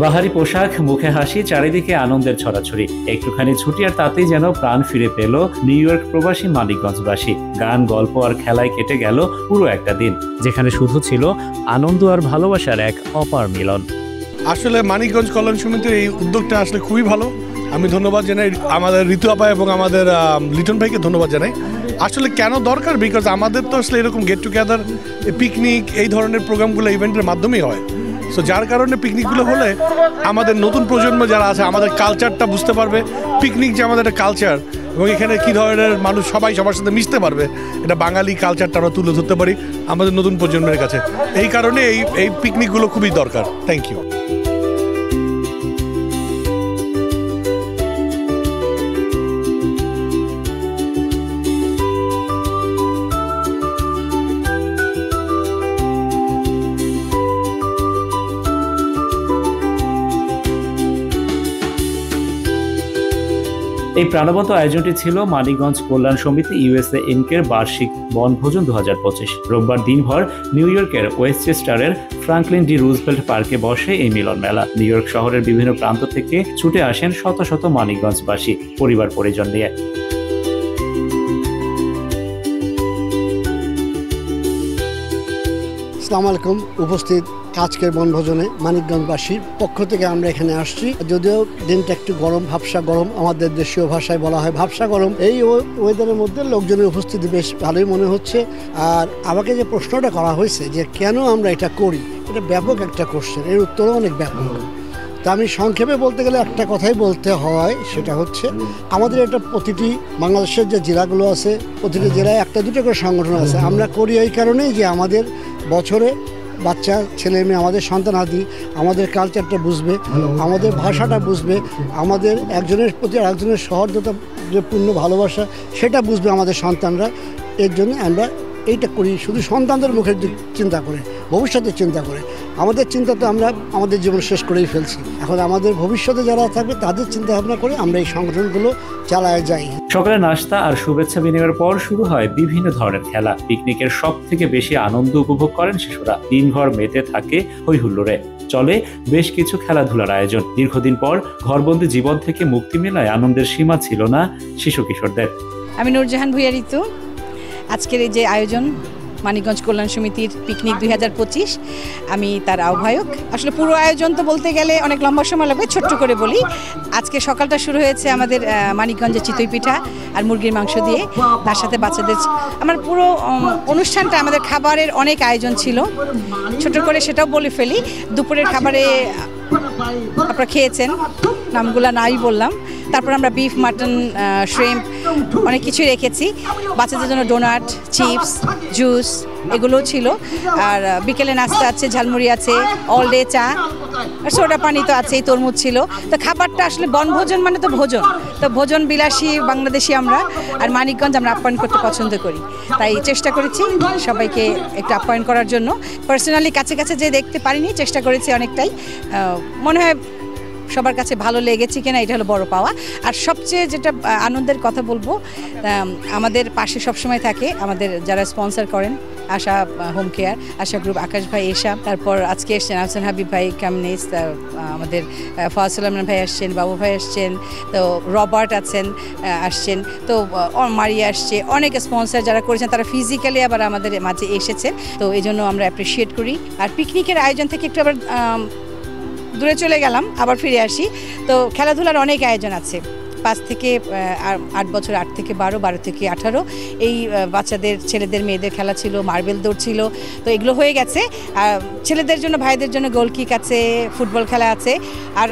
বাহারি পোশাক, মুখে হাসি, চারিদিকে আনন্দের ছড়াছড়ি। একটুখানি ছুটি আর তাতেই যেন প্রাণ ফিরে পেল নিউ ইয়র্ক প্রবাসী মানিকগঞ্জবাসী। গান, গল্প আর খেলায় কেটে গেল পুরো একটা দিন, যেখানে শুধু ছিল আনন্দ আর ভালোবাসার এক অপার মিলন। আসলে মানিকগঞ্জ কল্যাণ সমিতির এই উদ্যোগটা আসলে খুবই ভালো। আমি ধন্যবাদ জানাই আমাদের ঋতু আপা এবং আমাদের লিটন ভাইকে ধন্যবাদ জানাই। আসলে কেন দরকার, বিকজ আমাদের তো আসলে এরকম গেট টুগেদার, পিকনিক, এই ধরনের প্রোগ্রামগুলো ইভেন্টের মাধ্যমেই হয়। সো যার কারণে পিকনিকগুলো হলে আমাদের নতুন প্রজন্ম যারা আছে আমাদের কালচারটা বুঝতে পারবে। পিকনিক যে আমাদের একটা কালচার এবং এখানে কী ধরনের মানুষ সবাই সবার সাথে মিশতে পারবে, এটা বাঙালি কালচারটা আমরা তুলে ধরতে পারি আমাদের নতুন প্রজন্মের কাছে। এই কারণে এই পিকনিকগুলো খুবই দরকার। Thank you. এই প্রাণবন্ত আয়োজনটি ছিল মানিকগঞ্জ কল্যাণ সমিতি ইউএসএ ইনকের বার্ষিক বনভোজন 2025। রোববার দিনভর নিউ ইয়র্কের ওয়েস্টচেস্টারের ফ্রাঙ্কলিন ডি রুজভেল্ট পার্কে বসে এই মিলন মেলা। নিউ ইয়র্ক শহরের বিভিন্ন প্রান্ত থেকে ছুটে আসেন শত শত মানিকগঞ্জবাসী পরিবার পরিজন নিয়ে। আসসালামু আলাইকুম। উপস্থিত আজকের বনভোজনে মানিকগঞ্জবাসীর পক্ষ থেকে আমরা এখানে আসছি। যদিও দিনটা একটু গরম, ভাবসা গরম, আমাদের দেশীয় ভাষায় বলা হয় ভাবসা গরম। এই ওয়েদারের মধ্যে লোকজনের উপস্থিতি বেশ ভালোই মনে হচ্ছে। আর আমাকে যে প্রশ্নটা করা হয়েছে যে কেন আমরা এটা করি, এটা ব্যাপক একটা কোশ্চেন, এর উত্তরও অনেক ব্যাপক। তা আমি সংক্ষেপে বলতে গেলে একটা কথাই বলতে হয়, সেটা হচ্ছে আমাদের এটা প্রতিটি বাংলাদেশের যে জেলাগুলো আছে, প্রতিটি জেলায় একটা দুটো করে সংগঠন আছে। আমরা করি এই কারণেই যে আমাদের বছরে বাচ্চা ছেলে মেয়ে, আমাদের সন্তানাদি আমাদের কালচারটা বুঝবে, আমাদের ভাষাটা বুঝবে, আমাদের একজনের প্রতি আরেকজনের সহৃদয়তা যে পূর্ণ ভালোবাসা সেটা বুঝবে আমাদের সন্তানরা। এর জন্য আমরা এইটা করি শুধু সন্তানদের মুখের চিন্তা করে, ভবিষ্যতের চিন্তা করে। আমাদের চিন্তা তো আমরা আমাদের জীবন শেষ করেই ফেলছি। এখন আমাদের ভবিষ্যতে যারা থাকবে তাদের চিন্তা ভাবনা করে আমরা এই সংগঠনগুলো চালায় যাই। সকালে নাস্তা আর শুভেচ্ছা বিনিময়ের পর শুরু হয় বিভিন্ন ধরনের খেলা। পিকনিকের সব থেকে বেশি আনন্দ উপভোগ করেন শিশুরা। দিনভর মেতে থাকে হই হুল্লোড়ে। চলে বেশ কিছু খেলাধুলার আয়োজন। দীর্ঘদিন পর ঘরবন্দি জীবন থেকে মুক্তি মেলায় আনন্দের সীমা ছিল না শিশু কিশোরদের। আমি নূরজাহান ভুঁইয়া ঋতু। আজকের এই যে আয়োজন মানিকগঞ্জ কল্যাণ সমিতির পিকনিক 2025, আমি তার আহ্বায়ক। আসলে পুরো আয়োজন তো বলতে গেলে অনেক লম্বা সময় লাগবে, ছোট্ট করে বলি। আজকে সকালটা শুরু হয়েছে আমাদের মানিকগঞ্জের চিতই পিঠা আর মুরগির মাংস দিয়ে, তার সাথে বাচ্চাদের আমার পুরো অনুষ্ঠানটা, আমাদের খাবারের অনেক আয়োজন ছিল। ছোট করে সেটাও বলে ফেলি, দুপুরের খাবারে আপনারা খেয়েছেন, নামগুলো নাই বললাম। তারপর আমরা বিফ, মাটন, শ্রিম্প অনেক কিছুই রেখেছি। বাচ্চাদের জন্য ডোনাট, চিপস, জুস এগুলোও ছিল। আর বিকেলে নাস্তা আছে, ঝালমুড়ি আছে, অল ডে চা আর সোডা পানি তো আছেই, তরমুজ ছিল। তো খাবারটা আসলে বনভোজন মানে তো ভোজন, তো ভোজন বিলাসী বাংলাদেশি আমরা। আর মানিকগঞ্জ আমরা আপ্যায়ন করতে পছন্দ করি, তাই চেষ্টা করেছি সবাইকে একটু আপ্যায়ন করার জন্য। পার্সোনালি কাছে কাছে যে দেখতে পারিনি, চেষ্টা করেছি অনেকটাই। মনে হয় সবার কাছে ভালো লেগেছে কিনা এটা হলো বড় পাওয়া। আর সবচেয়ে যেটা আনন্দের কথা বলবো, আমাদের পাশে সবসময় থাকে আমাদের যারা স্পন্সর করেন, আশা হোম কেয়ার, আশা গ্রুপ, আকাশ ভাই, এশা, তারপর আজকে এসছেন আহসান হাবিব ভাই কামনেস, আমাদের ফয়সাল ভাই আসছেন, বাবু ভাই আসছেন, তো রবার্ট আছেন আসছেন, তো মারিয়া আসছে। অনেক স্পন্সর যারা করেছেন তারা ফিজিক্যালি আবার আমাদের মাঝে এসেছেন, তো এই জন্য আমরা অ্যাপ্রিসিয়েট করি। আর পিকনিকের আয়োজন থেকে একটু আবার দূরে চলে গেলাম, আবার ফিরে আসি। তো খেলাধুলার অনেক আয়োজন আছে। 5 থেকে 8 বছর, 8 থেকে 12, 12 থেকে 18 এই বাচ্চাদের, ছেলেদের, মেয়েদের খেলা ছিল, মার্বেল দৌড় ছিল। তো এগুলো হয়ে গেছে। আর ছেলেদের জন্য, ভাইদের জন্য গোল কিক আছে, ফুটবল খেলা আছে। আর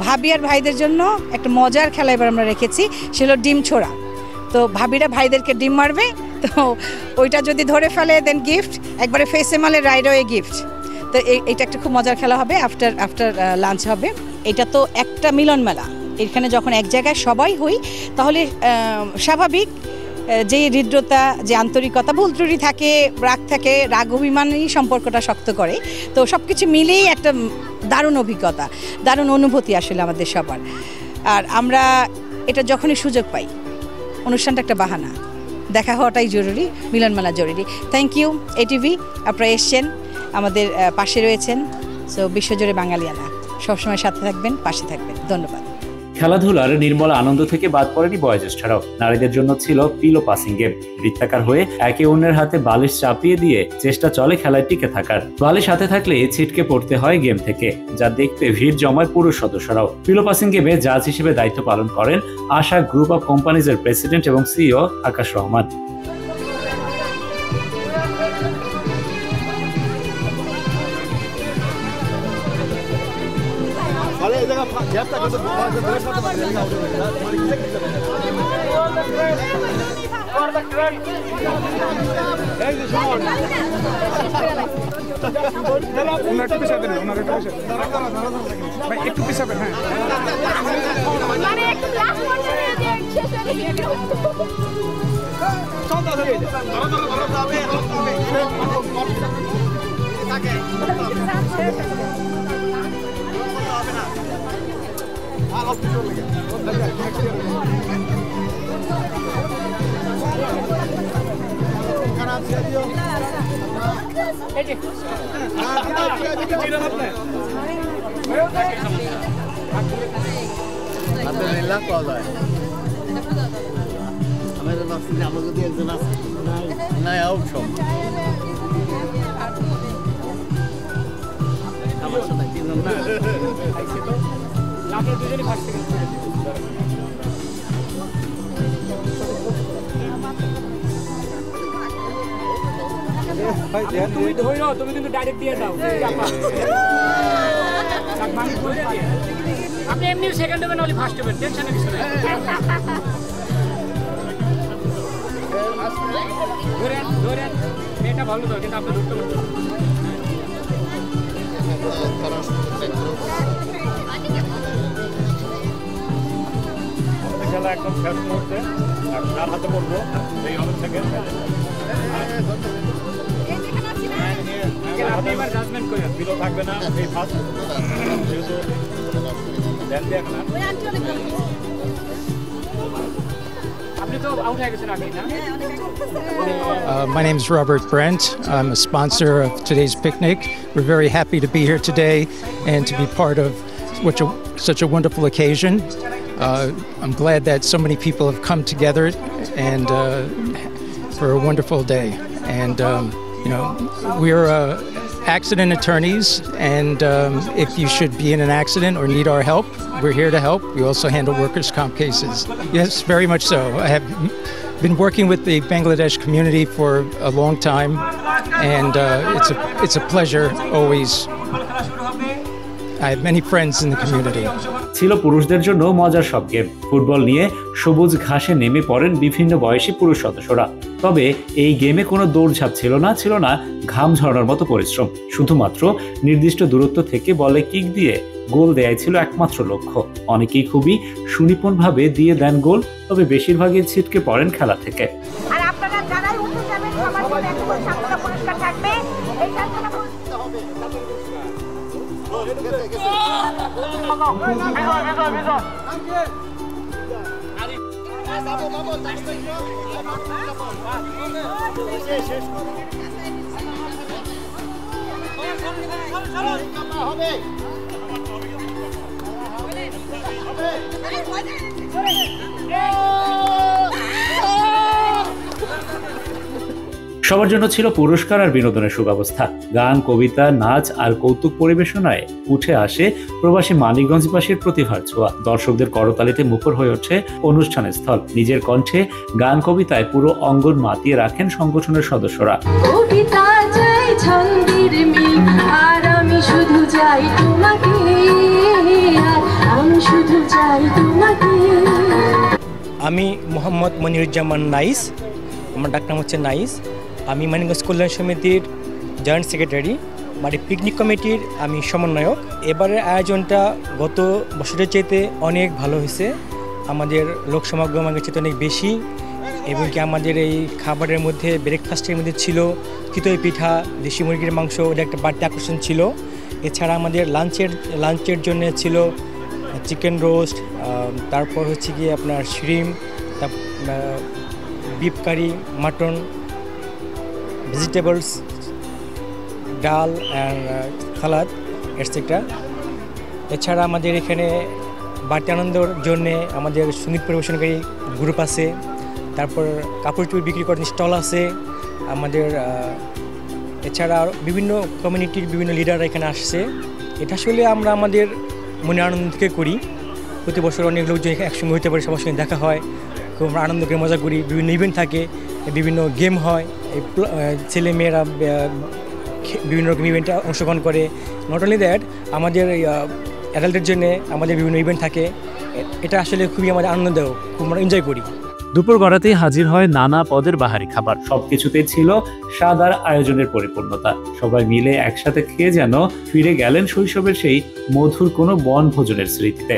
ভাবি আর ভাইদের জন্য একটা মজার খেলা এবার আমরা রেখেছি, সেটা হলো ডিম ছোড়া। তো ভাবিরা ভাইদেরকে ডিম মারবে, তো ওইটা যদি ধরে ফেলে দেন গিফট, একবারে ফেসে মালে রাইডওয়ে গিফট। তো এইটা একটা খুব মজার খেলা হবে, আফটার লাঞ্চ হবে। এটা তো একটা মিলন মেলা, এখানে যখন এক জায়গায় সবাই হই তাহলে স্বাভাবিক যে হৃদ্রতা, যে আন্তরিকতা, ভুল ত্রুটি থাকে, রাগ থাকে, রাগ অভিমানই সম্পর্কটা শক্ত করে। তো সব কিছু মিলেই একটা দারুণ অভিজ্ঞতা, দারুণ অনুভূতি আসলে আমাদের সবার। আর আমরা এটা যখনই সুযোগ পাই, অনুষ্ঠানটা একটা বাহানা, দেখা হওয়াটাই জরুরি, মিলন মেলা জরুরি। থ্যাংক ইউ এটিভি, আপনারা এসছেন, আমাদের পাশে রয়েছেন। সো বিশ্বজুড়ে বাঙালিয়ানা। সবসময় সাথে থাকবেন, পাশে থাকবেন। ধন্যবাদ। খেলাধুলার নির্মল আনন্দ থেকে বাদ পড়েনি বয়োজ্যেষ্ঠরাও। নারীদের জন্য ছিল পিলো পাসিং গেম। বৃত্তাকার হয়ে একে অন্যের হাতে বালিশ চাপিয়ে দিয়ে চেষ্টা চলে খেলায় টিকে থাকার। বালিশ হাতে থাকলে ছিটকে পড়তে হয় গেম থেকে, যা দেখতে ভিড় জমায় পুরুষ সদস্যরাও। পিলো পাসিং গেমে জাজ হিসেবে দায়িত্ব পালন করেন আশা গ্রুপ অব কোম্পানিজের প্রেসিডেন্ট এবং সিইও আকাশ রহমান। একটু পিছাবেন, হ্যাঁ। তুমি কিন্তু ডাইরেক্ট দিয়ে দাও, আপনি এমনি সেকেন্ড হবেন, নাহলে ফার্স্ট হবেন, টেনশনের কিছু নেই। ধরেন ধরেন, এটা ভালো তো, কিন্তু আপনি ধরতে পারবেন। খেলা একদম শেষ মুহূর্তে কার হাতে পড়বো এই হবে সেকেন্ড। আপনি এবার জাজমেন্ট করেন, বিলো থাকবে না এই ফার্স্ট, যেহেতু দেন দেখ না আপনি তো আউট হয়ে গেছেন আগেই না। My name is Robert Brent. I'm a sponsor of today's picnic. We're very happy to be here today and to be part of such a wonderful occasion. I'm glad that so many people have come together and for a wonderful day. And you know, we're accident attorneys, and if you should be in an accident or need our help, we're here to help. We also handle workers' comp cases. Yes, very much so. I have been working with the Bangladesh community for a long time, and it's a pleasure always. I have many friends in the community. ছিল পুরুষদের জন্য মজার সব game. Football নিয়ে সবুজ ঘাসে নেমে পড়েন বিভিন্ন বয়সী পুরুষ সদস্যরা। তবে এই গেমে কোনো দৌড়ঝাঁপ ছিল না ঘাম ঝরানোর মতো পরিশ্রম। শুধুমাত্র নির্দিষ্ট দূরত্ব থেকে বলে কিক দিয়ে গোল দেয়াই ছিল একমাত্র লক্ষ্য। অনেকেই খুবই সুনিপুণভাবে দিয়ে দেন গোল, তবে বেশিরভাগই ছিটকে পড়েন খেলা থেকে। আর আপনারা যারাই উঠে যাবেন সবার জন্য একটা সান্ত্বনা পুরস্কার থাকবে। এই সান্ত্বনা সবার জন্য ছিল পুরস্কার আর বিনোদনের সুব্যবস্থা। গান, কবিতা, নাচ আর কৌতুক পরিবেশনায় উঠে আসে প্রবাসী মানিকগঞ্জবাসীর প্রতিভার ছোঁয়া। দর্শকদের করতালিতে মুখর হয়ে ওঠে অনুষ্ঠানের স্থল। নিজের কণ্ঠে গান, কবিতায় পুরো অঙ্গন মাতিয়ে রাখেন সংগঠনের সদস্যরা। কবিতা চাই ছন্দের মিল, আর আমি শুধু চাই তোমাকে, আমি শুধু চাই তোমাকে। আমি মোহাম্মদ মনিরুজ্জামান নাইস, আমার ডাকনাম হচ্ছে নাইস। আমি মানিকগঞ্জ কল্যাণ সমিতির জয়েন্ট সেক্রেটারি, মানে পিকনিক কমিটির আমি সমন্বয়ক। এবারের আয়োজনটা গত বছরের চাইতে অনেক ভালো হয়েছে। আমাদের লোক সমাগম আগের চাইতে অনেক বেশি, এবং কি আমাদের এই খাবারের মধ্যে ব্রেকফাস্টের মধ্যে ছিল চিতই পিঠা, দেশি মুরগির মাংস, এটা একটা বাড়তি আকর্ষণ ছিল। এছাড়া আমাদের লাঞ্চের জন্য ছিল চিকেন রোস্ট, তারপর হচ্ছে গিয়ে আপনার shrimp, beef curry, mutton, vegetables, ডাল অ্যান্ড সালাদ এটসেট্রা। এছাড়া আমাদের এখানে বাড়তি আনন্দের জন্যে আমাদের সঙ্গীত পরিবেশনকারী গ্রুপ আছে, তারপর কাপড় চোপড় বিক্রি করার স্টল আছে আমাদের। এছাড়া বিভিন্ন কমিউনিটির বিভিন্ন লিডাররা এখানে আসছে। এটা আসলে আমরা আমাদের মনে আনন্দ থেকে করি। প্রতি বছর অনেক লোকজন একসঙ্গে হতে পারে, সবার সঙ্গে দেখা হয়, খুব আনন্দ করে মজা করি। বিভিন্ন ইভেন্ট থাকে, বিভিন্ন গেম হয়, ছেলে মেয়েরা বিভিন্ন রকম ইভেন্টে অংশগ্রহণ করে। নট অনলি দ্যাট, আমাদের অ্যাডাল্টের জন্য আমাদের বিভিন্ন ইভেন্ট থাকে। এটা আসলে খুবই আমাদের আনন্দদায়ক, খুব আমরা এনজয় করি। দুপুর গড়াতেই হাজির হয় নানা পদের বাহারি খাবার। সবকিছুতেই ছিল স্বাদ আর আয়োজনের পরিপূর্ণতা। সবাই মিলে একসাথে খেয়ে যেন ফিরে গেলেন শৈশবের সেই মধুর কোনো বনভোজনের স্মৃতিতে।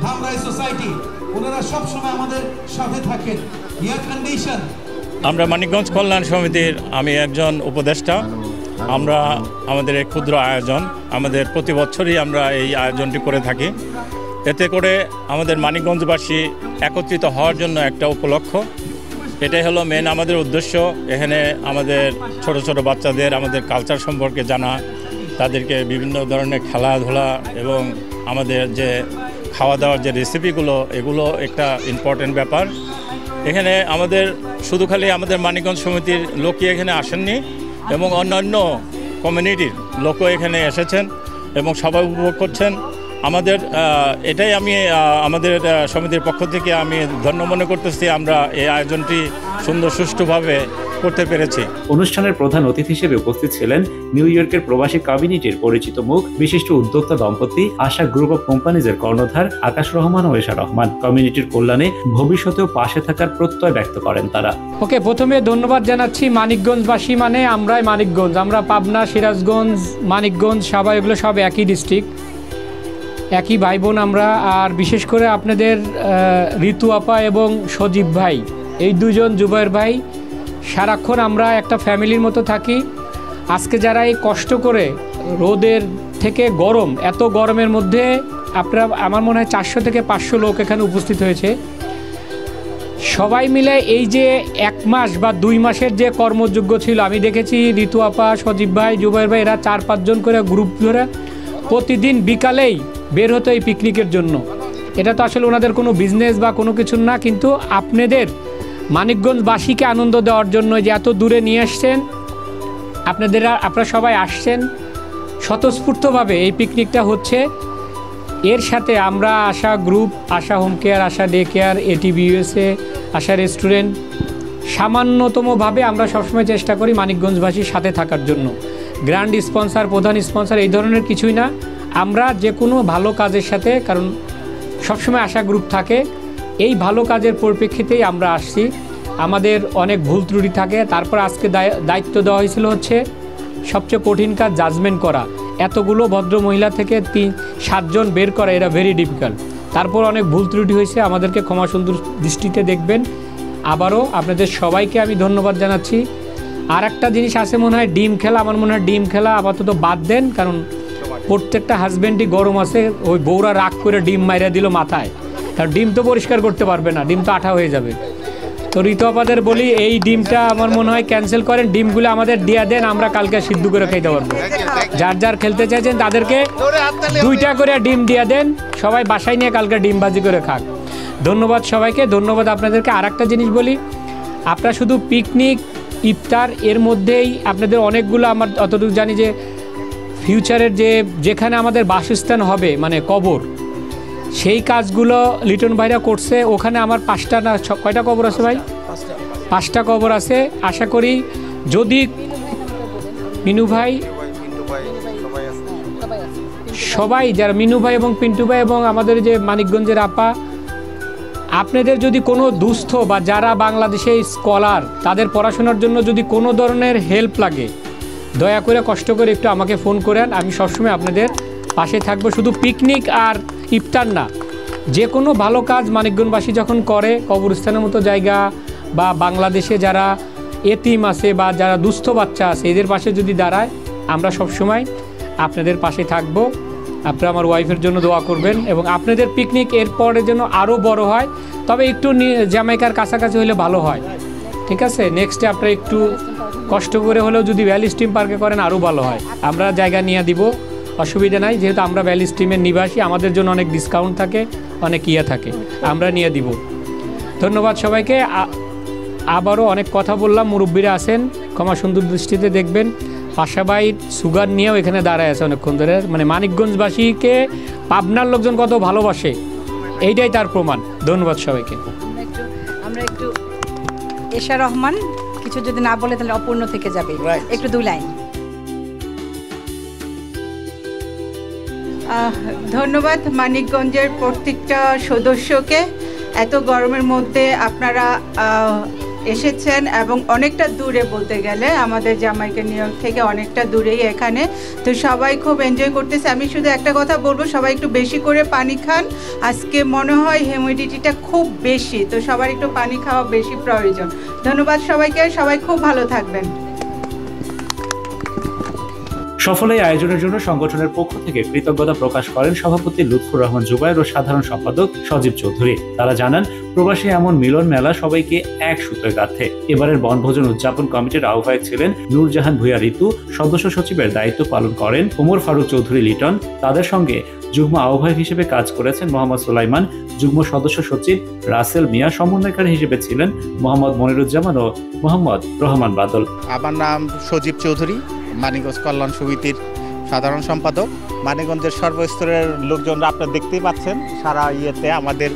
ধামরাই সোসাইটি ওনারা সবসময় আমাদের সাথে থাকেন। Air condition. আমরা মানিকগঞ্জ কল্যাণ সমিতির আমি একজন উপদেষ্টা। আমরা আমাদের এক ক্ষুদ্র আয়োজন, আমাদের প্রতি বছরই আমরা এই আয়োজনটি করে থাকি। এতে করে আমাদের মানিকগঞ্জবাসী একত্রিত হওয়ার জন্য একটা উপলক্ষ। এটাই হলো মেন আমাদের উদ্দেশ্য। এখানে আমাদের ছোট ছোট বাচ্চাদের আমাদের কালচার সম্পর্কে জানা, তাদেরকে বিভিন্ন ধরনের খেলাধুলা এবং আমাদের যে খাওয়া দাওয়ার যে রেসিপিগুলো, এগুলো একটা ইম্পর্টেন্ট ব্যাপার। এখানে আমাদের শুধু খালি আমাদের মানিকগঞ্জ সমিতির লোকই এখানে আসেননি, এবং অন্যান্য কমিউনিটির লোকও এখানে এসেছেন এবং সবাই উপভোগ করছেন। আমাদের এটাই আমি আমাদের সমিতির পক্ষ থেকে আমি ধন্য মনে করতেছি, আমরা এই আয়োজনটি সুন্দর সুষ্ঠুভাবে করতে পেরেছি। অনুষ্ঠানের প্রধান অতিথি হিসেবে উপস্থিত ছিলেন নিউ ইয়র্কের প্রবাসী কমিউনিটির পরিচিত মুখ, বিশিষ্ট উদ্যোক্তা দম্পতি, আশা গ্রুপ অফ কোম্পানিজের কর্ণধার আকাশ রহমান ও এশা রহমান। কমিউনিটির কল্যাণে ভবিষ্যতেও পাশে থাকার প্রত্যয় ব্যক্ত করেন তারা। ওকে, প্রথমে ধন্যবাদ জানাচ্ছি মানিকগঞ্জবাসী, মানে আমরাই মানিকগঞ্জ। আমরা পাবনা, সিরাজগঞ্জ, মানিকগঞ্জ, সাভার এগুলো সব একই ডিস্ট্রিক্ট, একই ভাই বোন আমরা। আর বিশেষ করে আপনাদের ঋতু আপা এবং সজীব ভাই, এই দুজন জুবাইর ভাই, সারাক্ষণ আমরা একটা ফ্যামিলির মতো থাকি। আজকে যারা এই কষ্ট করে রোদের থেকে গরম, এত গরমের মধ্যে আপনারা আমার মনে হয় 400 থেকে 500 লোক এখানে উপস্থিত হয়েছে। সবাই মিলে এই যে 1 মাস বা 2 মাসের যে কর্মযোগ্য ছিল, আমি দেখেছি ঋতু আপা, সজীব ভাই, জুবাইর ভাই, এরা 4-5 জন করে গ্রুপ ধরে প্রতিদিন বিকালেই বের হতো এই পিকনিকের জন্য। এটা তো আসলে ওনাদের কোনো বিজনেস বা কোনো কিছু না, কিন্তু আপনাদের মানিকগঞ্জবাসীকে আনন্দ দেওয়ার জন্য যে এত দূরে নিয়ে আসছেন, আপনারা সবাই আসছেন স্বতঃস্ফূর্তভাবে। এই পিকনিকটা হচ্ছে, এর সাথে আমরা আশা গ্রুপ, আশা হোম কেয়ার, আশা ডে কেয়ার, এটিভি ইউএসএ, আশা রেস্টুরেন্ট, সামান্যতমভাবে আমরা সবসময় চেষ্টা করি মানিকগঞ্জবাসীর সাথে থাকার জন্য। গ্র্যান্ড স্পন্সর, প্রধান স্পন্সর এই ধরনের কিছুই না। আমরা যে কোনো ভালো কাজের সাথে, কারণ সবসময় আশা গ্রুপ থাকে, এই ভালো কাজের পরিপ্রেক্ষিতেই আমরা আসছি। আমাদের অনেক ভুল ত্রুটি থাকে। তারপর আজকে দায়িত্ব দেওয়া হয়েছিল হচ্ছে সবচেয়ে কঠিন কাজ, জাজমেন্ট করা। এতগুলো ভদ্র মহিলা থেকে 7 জন বের করা, এরা ভেরি ডিফিকাল্ট। তারপর অনেক ভুল ত্রুটি হয়েছে, আমাদেরকে ক্ষমা সুন্দর দৃষ্টিতে দেখবেন। আবারও আপনাদের সবাইকে আমি ধন্যবাদ জানাচ্ছি। আর একটা জিনিস আছে মনে হয়, ডিম খেলা। আমার মনে হয় ডিম খেলা আপাতত বাদ দেন, কারণ প্রত্যেকটা হাজব্যান্ডই গরম আছে। ওই বউরা রাগ করে ডিম মাইরা দিল মাথায়, কারণ ডিম তো পরিষ্কার করতে পারবে না, ডিম তো আঠা হয়ে যাবে। তো ঋতু আপাদের বলি, এই ডিমটা আমার মনে হয় ক্যান্সেল করেন, ডিমগুলো আমাদের দিয়ে দেন, আমরা কালকে সিদ্ধ করে খাইতে পারবো। যার যার খেলতে চাইছেন তাদেরকে 2টা করে ডিম দিয়ে দেন, সবাই বাসায় নিয়ে কালকে ডিম ভাজি করে খাক। ধন্যবাদ সবাইকে, ধন্যবাদ আপনাদেরকে। আর একটা জিনিস বলি, আপনারা শুধু পিকনিক, ইফতার এর মধ্যেই আপনাদের অনেকগুলো, আমার অতটুকু জানি যে ফিউচারের যেখানে আমাদের বাসস্থান হবে, মানে কবর, সেই কাজগুলো লিটন ভাইরা করছে। ওখানে আমার 5টা না কয়টা কবর আছে ভাই? 5টা কবর আছে। আশা করি যদি মিনু ভাই, সবাই যারা মিনু ভাই এবং পিন্টু ভাই এবং আমাদের যে মানিকগঞ্জের আপা, আপনাদের যদি কোনো দুস্থ বা যারা বাংলাদেশে স্কলার, তাদের পড়াশোনার জন্য যদি কোনো ধরনের হেল্প লাগে, দয়া করে কষ্ট করে একটু আমাকে ফোন করেন। আমি সবসময় আপনাদের পাশে থাকবো। শুধু পিকনিক আর ইফতার না, যে কোনো ভালো কাজ মানিকগঞ্জবাসী যখন করে, কবরস্থানের মতো জায়গা বা বাংলাদেশে যারা এতিম আছে বা যারা দুস্থ বাচ্চা আছে, এদের পাশে যদি দাঁড়ায়, আমরা সবসময় আপনাদের পাশে থাকবো। আপনারা আমার ওয়াইফের জন্য দোয়া করবেন এবং আপনাদের পিকনিক এরপরে যেন আরও বড় হয়, তবে একটু জ্যামাইকার কাছাকাছি হলে ভালো হয়, ঠিক আছে? নেক্সটে আপনারা একটু কষ্ট করে হলেও যদি ভ্যালি স্ট্রিম পার্কে করেন আরও ভালো হয়। আমরা জায়গা নিয়ে দিব, অসুবিধা নাই, যেহেতু আমরা ভ্যালি স্ট্রিমের নিবাসী, আমাদের জন্য অনেক ডিসকাউন্ট থাকে, অনেক থাকে, আমরা নিয়ে দিব। ধন্যবাদ সবাইকে। আবারও অনেক কথা বললাম, মুরব্বীরা আছেন, ক্ষমা সুন্দর দৃষ্টিতে দেখবেন। পাশাবাই সুগার নিয়েও এখানে দাঁড়ায় আছে অনেকক্ষণ ধরে, মানে মানিকগঞ্জবাসীকে পাবনার লোকজন কত ভালোবাসে, এইটাই তার প্রমাণ। ধন্যবাদ সবাইকে। আমরা একটু এশা রহমান কিছু যদি না বলে তাহলে অপূর্ণ থেকে যাবে, একটু 2 লাইন। ধন্যবাদ মানিকগঞ্জের প্রত্যেকটা সদস্যকে। এত গরমের মধ্যে আপনারা এসেছেন এবং অনেকটা দূরে, বলতে গেলে আমাদের জামাইকা নিউ ইয়র্ক থেকে অনেকটা দূরেই এখানে, তো সবাই খুব এনজয় করতেছে। আমি শুধু একটা কথা বলবো, সবাই একটু বেশি করে পানি খান। আজকে মনে হয় হিউমিডিটিটা খুব বেশি, তো সবার একটু পানি খাওয়া বেশি প্রয়োজন। ধন্যবাদ সবাইকে, সবাই খুব ভালো থাকবেন। সফল এই আয়োজনের জন্য সংগঠনের পক্ষ থেকে কৃতজ্ঞতা প্রকাশ করেন সভাপতি লুৎফুর রহমান জুবায়ের ও সাধারণ সম্পাদক সজীব চৌধুরী। তারা জানান, প্রবাসী এমন মিলন মেলা সবাইকে এক সূত্রে গাঁথে। এবারের বনভোজন উদযাপন কমিটির আহ্বায়ক ছিলেন নূরজাহান ভূঁইয়া ঋতু, সদস্য সচিবের দায়িত্ব পালন করেন ওমর ফারুক চৌধুরী লিটন। তাদের সঙ্গে যুগ্ম আহ্বায়ক হিসেবে কাজ করেছেন মোহাম্মদ সুলাইমান, যুগ্ম সদস্য সচিব রাসেল মিয়া, সমন্বয়কারী হিসেবে ছিলেন মোহাম্মদ মনিরুজ্জামান ও মোহাম্মদ রহমান বাদল। আমার নাম সজীব চৌধুরী, মানিকগঞ্জ কল্যাণ সমিতির সাধারণ সম্পাদক। মানিকগঞ্জের সর্বস্তরের লোকজনরা আপনারা দেখতেই পাচ্ছেন, সারা ইয়েতে আমাদের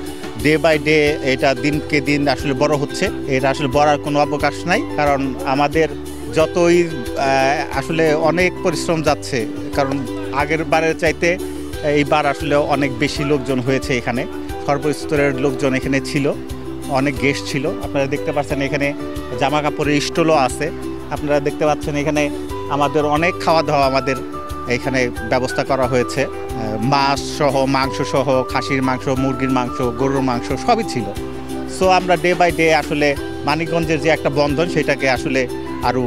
ডে বাই ডে এটা দিনকে দিন আসলে বড় হচ্ছে। এটা আসলে বড়ার কোনো অবকাশ নাই, কারণ আমাদের যতই আসলে অনেক পরিশ্রম যাচ্ছে, কারণ আগের বারের চাইতে এইবার আসলে অনেক বেশি লোকজন হয়েছে। এখানে সর্বস্তরের লোকজন এখানে ছিল, অনেক গেস্ট ছিল। আপনারা দেখতে পাচ্ছেন এখানে জামা কাপড়ের স্টলও আছে। আপনারা দেখতে পাচ্ছেন এখানে আমাদের অনেক খাওয়া দাওয়া আমাদের এখানে ব্যবস্থা করা হয়েছে, মাছ সহ, মাংস সহ, খাসির মাংস, মুরগির মাংস, গরুর মাংস সবই ছিল। সো আমরা ডে বাই ডে আসলে মানিকগঞ্জের যে একটা বন্ধন সেটাকে আসলে আরও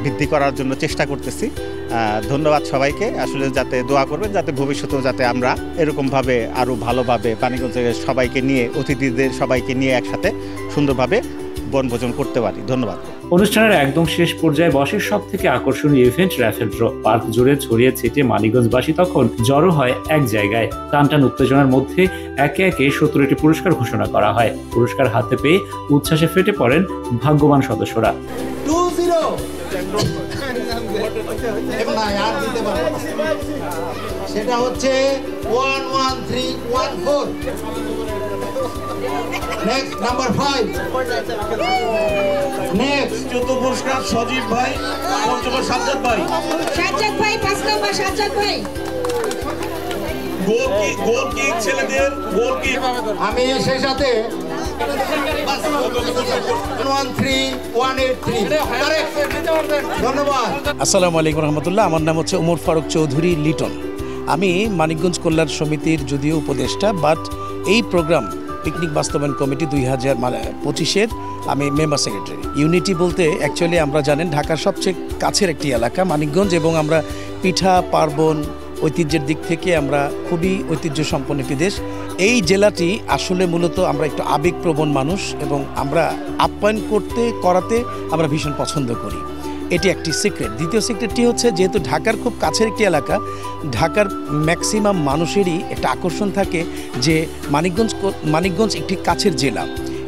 বৃদ্ধি করার জন্য চেষ্টা করতেছি। ধন্যবাদ সবাইকে, আসলে যাতে দোয়া করবেন যাতে ভবিষ্যতেও যাতে আমরা এরকমভাবে আরও ভালোভাবে মানিকগঞ্জের সবাইকে নিয়ে, অতিথিদের সবাইকে নিয়ে একসাথে সুন্দরভাবে বনভোজন করতে পারি। ধন্যবাদ। অনুষ্ঠানের একদম শেষ পর্যায়ে বসে সব থেকে আকর্ষণীয় ইভেন্ট র্যাফেল ড্র। পার্ক জুড়ে ছড়িয়ে ছিটিয়ে মানিকগঞ্জবাসী তখন জড়ো হয় এক জায়গায়। টানটান উত্তেজনার মধ্যে একে একে 17টি পুরস্কার ঘোষণা করা হয়। পুরস্কার হাতে পেয়ে উচ্ছ্বাসে ফেটে পড়েন ভাগ্যবান সদস্যরা। সেটা হচ্ছে 11314। Next number 5। নেক্সট চতুর্থ পুরস্কার সজীব ভাই, পঞ্চম সাজ্জাদ ভাই। সাজ্জাদ ভাই 5 নম্বর, সাজ্জাদ ভাই। গোল কিক ছেলেদের গোল কিক। আমি সেই সাথে 13183। ধন্যবাদ। আসসালামু আলাইকুম রহমতুল্লাহ। আমার নাম হচ্ছে ওমর ফারুক চৌধুরী লিটন। আমি মানিকগঞ্জ কল্যাণ সমিতির যদিও উপদেষ্টা, বাট এই প্রোগ্রাম পিকনিক বাস্তবায়ন কমিটি 2025-এর আমি মেম্বার সেক্রেটারি। ইউনিটি বলতে অ্যাকচুয়ালি আমরা জানেন ঢাকার সবচেয়ে কাছের একটি এলাকা মানিকগঞ্জ, এবং আমরা পিঠা পার্বণ ঐতিহ্যের দিক থেকে আমরা খুবই ঐতিহ্য সম্পন্ন একটি দেশ। এই জেলাটি আসলে মূলত আমরা একটু আবেগপ্রবণ মানুষ, এবং আমরা আপ্যায়ন করাতে আমরা ভীষণ পছন্দ করি। এটি একটি সিক্রেট। দ্বিতীয় সিক্রেটটি হচ্ছে, যেহেতু ঢাকার খুব কাছের একটি এলাকা, ঢাকার ম্যাক্সিমাম মানুষেরই একটা আকর্ষণ থাকে যে মানিকগঞ্জ একটি কাছের জেলা।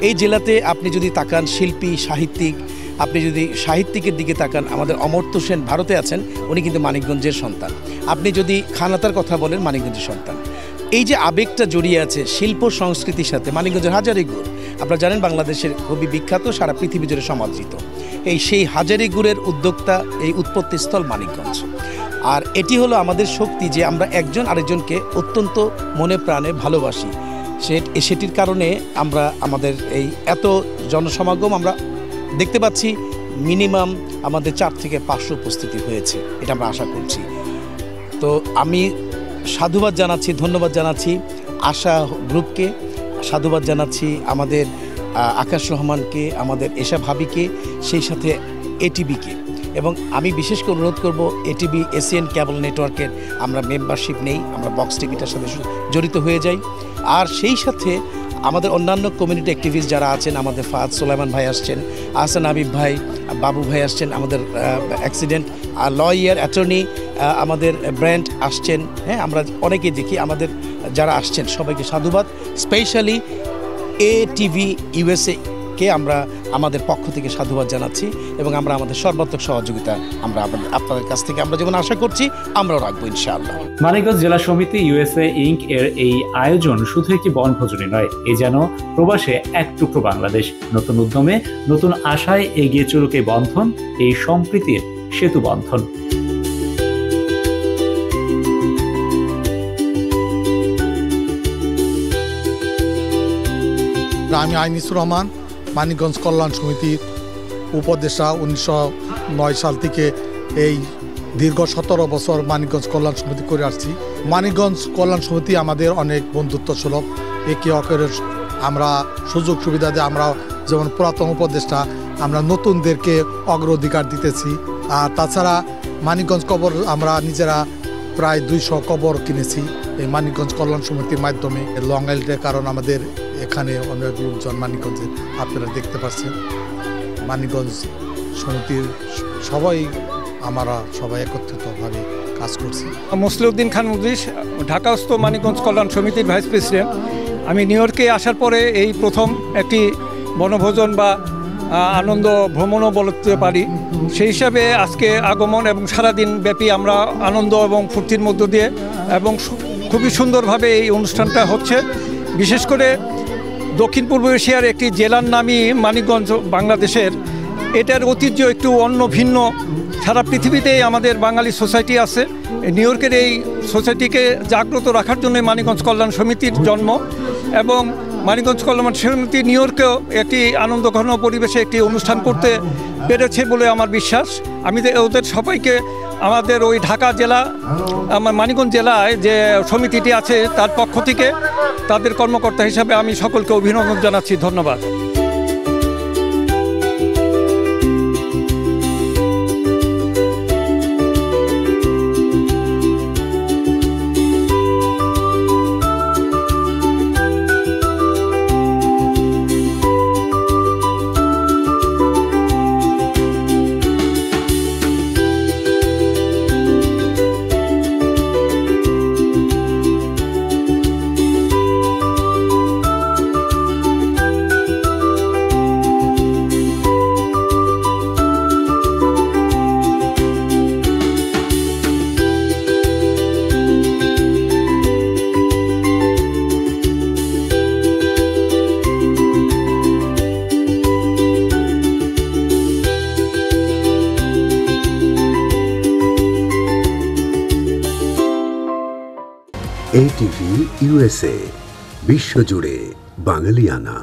এই জেলাতে আপনি যদি তাকান শিল্পী, সাহিত্যিক, আপনি যদি সাহিত্যিকের দিকে তাকান, আমাদের অমর্ত্য সেন ভারতে আছেন, উনি কিন্তু মানিকগঞ্জের সন্তান। আপনি যদি খানাতার কথা বলেন, মানিকগঞ্জের সন্তান। এই যে আবেগটা জড়িয়ে আছে শিল্প সংস্কৃতির সাথে, মানিকগঞ্জের হাজারি গুড় আপনারা জানেন বাংলাদেশের খুবই বিখ্যাত, সারা পৃথিবী জুড়ে সমাদৃত। সেই হাজারি গুড়ের উদ্যোক্তা, এই উৎপত্তিস্থল মানিকগঞ্জ। আর এটি হলো আমাদের শক্তি যে আমরা একজন আরেকজনকে অত্যন্ত মনে প্রাণে ভালোবাসি। সেটির কারণে আমরা আমাদের এই এত জনসমাগম আমরা দেখতে পাচ্ছি। মিনিমাম আমাদের 4 থেকে 500 উপস্থিতি হয়েছে, এটা আমরা আশা করছি। তো আমি সাধুবাদ জানাচ্ছি, ধন্যবাদ জানাচ্ছি আশা গ্রুপকে, সাধুবাদ জানাচ্ছি আমাদের আকাশ রহমানকে, আমাদের এশা ভাবিকে, সেই সাথে এটিভিকে। এবং আমি বিশেষ করে অনুরোধ করব এটিভি এশিয়ান কেবল নেটওয়ার্কের আমরা মেম্বারশিপ নেই, আমরা বক্স টিকিটের সাথে জড়িত হয়ে যাই। আর সেই সাথে আমাদের অন্যান্য কমিউনিটি অ্যাক্টিভিস্ট যারা আছেন, আমাদের ফাহাদ সুলাইমান ভাই আসছেন, আহসান হাবিব ভাই, বাবু ভাই আসছেন, আমাদের অ্যাক্সিডেন্ট লয়ার অ্যাটর্নি আমাদের ব্র্যান্ড আসছেন, হ্যাঁ আমরা অনেকেই দেখি, আমাদের যারা আসছেন সবাইকে সাধুবাদ। স্পেশালি এটিভি ইউএসএ কে আমরা আমাদের পক্ষ থেকে সাধুবাদ জানাচ্ছি এবং আমরা আমাদের সর্বাত্মক সহযোগিতা আমরা আপনাদের কাছ থেকে আমরা যেমন আশা করছি আমরাও রাখবো ইনশাআল্লাহ। মানিকগঞ্জ জেলা সমিতি ইউএসএ ইনক এর এই আয়োজন শুধু একটি বনভোজনই নয়, এ যেন প্রবাসে এক টুকরো বাংলাদেশ। নতুন উদ্যমে, নতুন আশায় এগিয়ে চলুক এই বন্ধন, এই সম্প্রীতির সেতু বন্ধন। আমি আইনিসুর রহমান, মানিকগঞ্জ কল্যাণ সমিতির উপদেষ্টা। 1909 সাল থেকে এই দীর্ঘ 17 বছর মানিকগঞ্জ কল্যাণ সমিতি করে আসছি। মানিকগঞ্জ কল্যাণ সমিতি আমাদের অনেক বন্ধুত্ব সুলভ, একে অপরের আমরা সুযোগ সুবিধা দিয়ে আমরা যেমন পুরাতন উপদেষ্টা আমরা নতুনদেরকে অগ্রাধিকার দিতেছি। আর তাছাড়া মানিকগঞ্জ কবর আমরা নিজেরা প্রায় 200 কবর কিনেছি এই মানিকগঞ্জ কল্যাণ সমিতির মাধ্যমে। লং আইল্যান্ডের কারণ আমাদের এখানে অনেক লোকজন মানিকগঞ্জের আপনারা দেখতে পাচ্ছেন। মানিকগঞ্জ সমিতির আমরা সবাই একত্রিতভাবে কাজ করছি। মুসলিউদ্দিন খান মুদ্রিস, ঢাকাস্থ মানিকগঞ্জ কল্যাণ সমিতির ভাইস প্রেসিডেন্ট। আমি নিউ ইয়র্কে আসার পরে এই প্রথম একটি বনভোজন বা আনন্দ ভ্রমণও বলতে পারি। সেই হিসাবে আজকে আগমন এবং সারাদিন ব্যাপী আমরা আনন্দ এবং ফুর্তির মধ্য দিয়ে এবং খুবই সুন্দরভাবে এই অনুষ্ঠানটা হচ্ছে। বিশেষ করে দক্ষিণ পূর্ব এশিয়ার একটি জেলার নামই মানিকগঞ্জ বাংলাদেশের, এটার ঐতিহ্য একটু অন্য ভিন্ন। সারা পৃথিবীতেই আমাদের বাঙালি সোসাইটি আছে, নিউ ইয়র্কের এই সোসাইটিকে জাগ্রত রাখার জন্য মানিকগঞ্জ কল্যাণ সমিতির জন্ম এবং মানিকগঞ্জ কল্যাণ সমিতি নিউ ইয়র্কেও একটি আনন্দঘন পরিবেশে একটি অনুষ্ঠান করতে পেরেছে বলে আমার বিশ্বাস। আমি ওদের সবাইকে আমাদের ওই ঢাকা জেলা, আমার মানিকগঞ্জ জেলায় যে সমিতিটি আছে তার পক্ষ থেকে তাদের কর্মকর্তা হিসাবে আমি সকলকে অভিনন্দন জানাচ্ছি। ধন্যবাদ। এটিভি ইউএসএ, বিশ্বজুড়ে বাঙালিয়ানা।